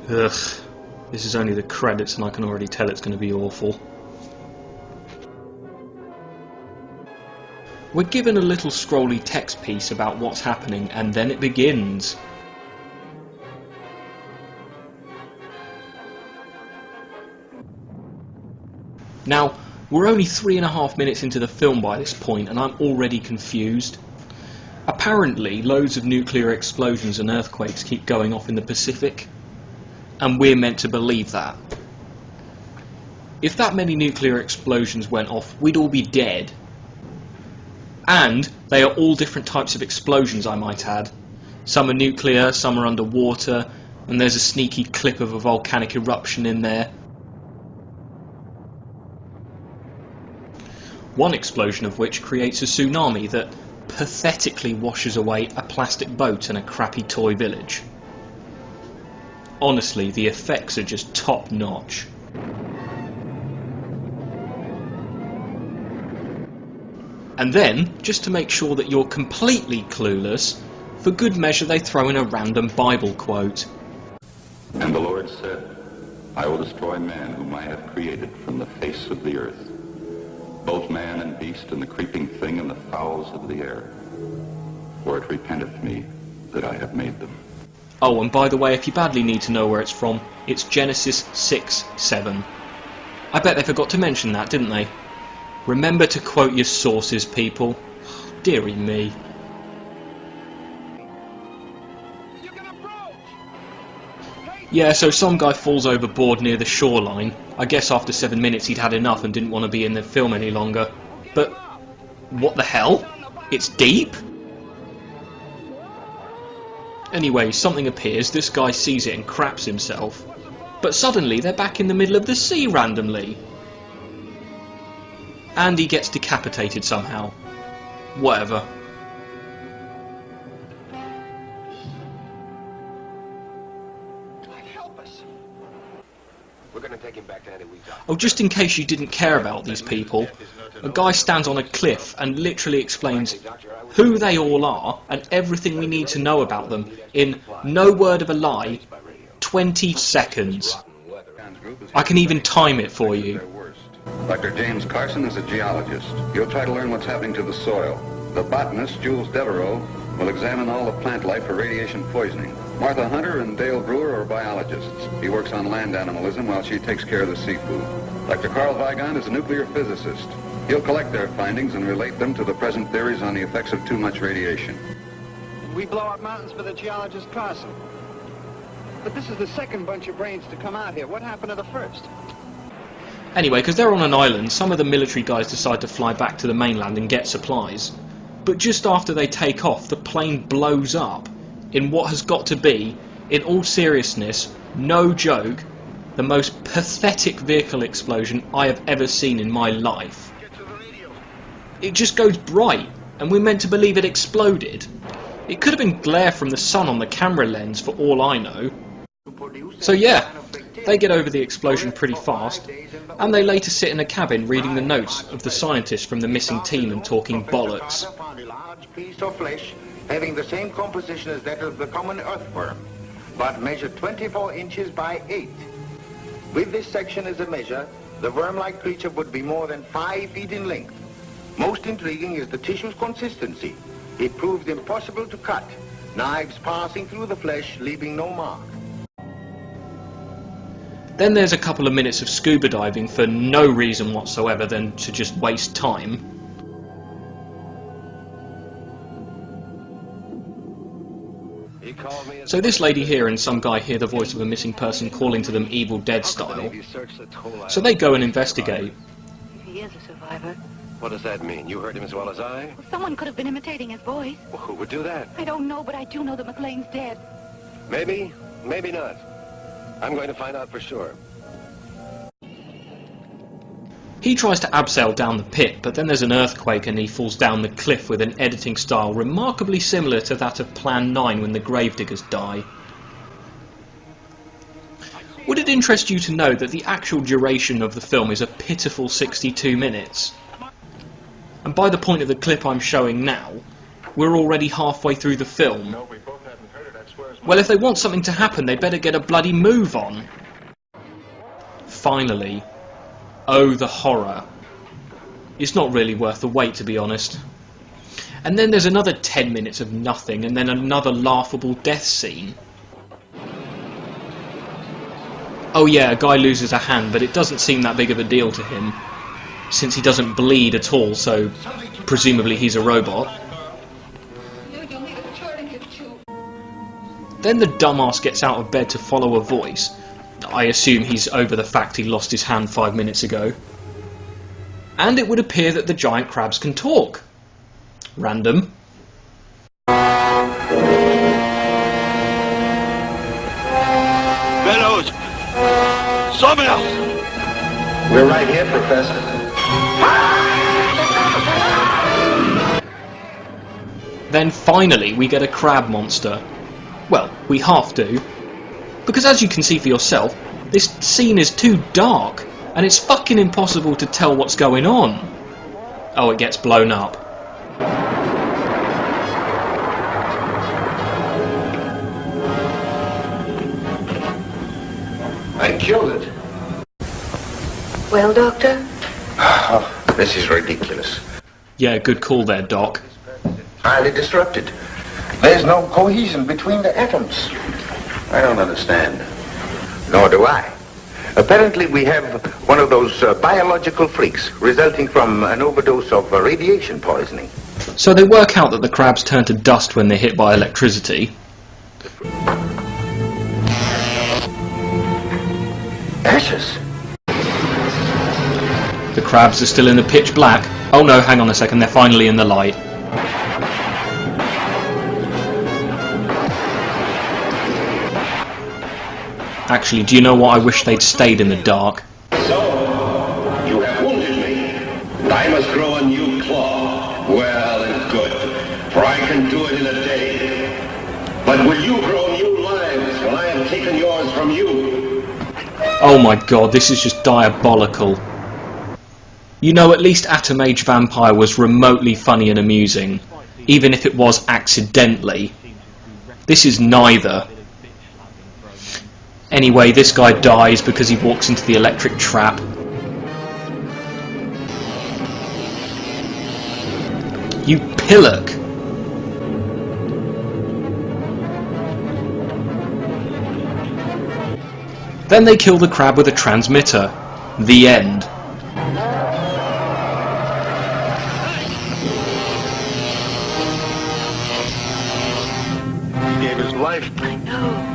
Ugh, this is only the credits and I can already tell it's going to be awful. We're given a little scrolly text piece about what's happening and then it begins. Now, we're only 3.5 minutes into the film by this point and I'm already confused. Apparently, loads of nuclear explosions and earthquakes keep going off in the Pacific, and we're meant to believe that. If that many nuclear explosions went off, we'd all be dead. And they are all different types of explosions, I might add. Some are nuclear, some are underwater, and there's a sneaky clip of a volcanic eruption in there. One explosion of which creates a tsunami that pathetically washes away a plastic boat and a crappy toy village. Honestly, the effects are just top notch. And then, just to make sure that you're completely clueless, for good measure they throw in a random Bible quote. And the Lord said, I will destroy man whom I have created from the face of the earth, both man and beast and the creeping thing and the fowls of the air. For it repenteth me that I have made them. Oh, and by the way, if you badly need to know where it's from, it's Genesis 6:7. I bet they forgot to mention that, didn't they? Remember to quote your sources, people. Dearie me. Yeah, so some guy falls overboard near the shoreline. I guess after 7 minutes he'd had enough and didn't want to be in the film any longer. But what the hell? It's deep? Anyway, something appears, this guy sees it and craps himself. But suddenly they're back in the middle of the sea randomly. And he gets decapitated somehow. Whatever. Oh, just in case you didn't care about these people, a guy stands on a cliff and literally explains who they all are and everything we need to know about them in, no word of a lie, 20 seconds. I can even time it for you. Dr. James Carson is a geologist. He'll try to learn what's happening to the soil. The botanist, Jules Devereaux, will examine all the plant life for radiation poisoning. Martha Hunter and Dale Brewer are biologists. He works on land animalism while she takes care of the seafood. Dr. Carl Weigand is a nuclear physicist. He'll collect their findings and relate them to the present theories on the effects of too much radiation. We blow up mountains for the geologist Carson. But this is the second bunch of brains to come out here. What happened to the first? Anyway, because they're on an island, some of the military guys decide to fly back to the mainland and get supplies. But just after they take off, the plane blows up in what has got to be, in all seriousness, no joke, the most pathetic vehicle explosion I have ever seen in my life. It just goes bright, and we're meant to believe it exploded. It could have been glare from the sun on the camera lens for all I know. So yeah, they get over the explosion pretty fast, and they later sit in a cabin reading the notes of the scientists from the missing team and talking bollocks. Having the same composition as that of the common earthworm, but measured 24 inches by 8. With this section as a measure, the worm-like creature would be more than 5 feet in length. Most intriguing is the tissue's consistency. It proved impossible to cut, knives passing through the flesh, leaving no mark. Then there's a couple of minutes of scuba diving for no reason whatsoever than to just waste time. So this lady here and some guy hear the voice of a missing person calling to them Evil Dead style. So they go and investigate. If he is a survivor. What does that mean? You heard him as well as I? Well, someone could have been imitating his voice. Well, who would do that? I don't know, but I do know that McLean's dead. Maybe, maybe not. I'm going to find out for sure. He tries to abseil down the pit, but then there's an earthquake and he falls down the cliff with an editing style remarkably similar to that of Plan 9 when the gravediggers die. Would it interest you to know that the actual duration of the film is a pitiful 62 minutes? And by the point of the clip I'm showing now, we're already halfway through the film. No, we both hadn't heard it, I'd swear as Well, if they want something to happen, they better get a bloody move on. Finally. Oh, the horror. It's not really worth the wait, to be honest. And then there's another 10 minutes of nothing, and then another laughable death scene. Oh yeah, a guy loses a hand, but it doesn't seem that big of a deal to him, since he doesn't bleed at all, so presumably he's a robot. Then the dumbass gets out of bed to follow a voice. I assume he's over the fact he lost his hand 5 minutes ago. And it would appear that the giant crabs can talk. Random. Bellows! Sawmill! We're right here, Professor. Then finally we get a crab monster. Well, we have to. Because as you can see for yourself, this scene is too dark, and it's fucking impossible to tell what's going on. Oh, it gets blown up. I killed it. Well, Doctor? Oh, this is ridiculous. Yeah, good call there, Doc. Highly disrupted. There's no cohesion between the atoms. I don't understand. Nor do I. Apparently we have one of those biological freaks resulting from an overdose of radiation poisoning. So they work out that the crabs turn to dust when they're hit by electricity. Ashes? The crabs are still in the pitch black. Oh no, hang on a second, they're finally in the light. Actually, do you know what? I wish they'd stayed in the dark. So, you have wounded me. I must grow a new claw. Well and good, for I can do it in a day. But will you grow new lives when I have taken yours from you? Oh my god, this is just diabolical. You know, at least Atom Age Vampire was remotely funny and amusing, even if it was accidentally. This is neither. Anyway, this guy dies because he walks into the electric trap. You pillock! Then they kill the crab with a transmitter. The end. He gave his life. I know.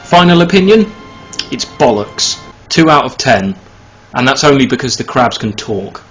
Final opinion? It's bollocks. 2 out of 10. And that's only because the crabs can talk.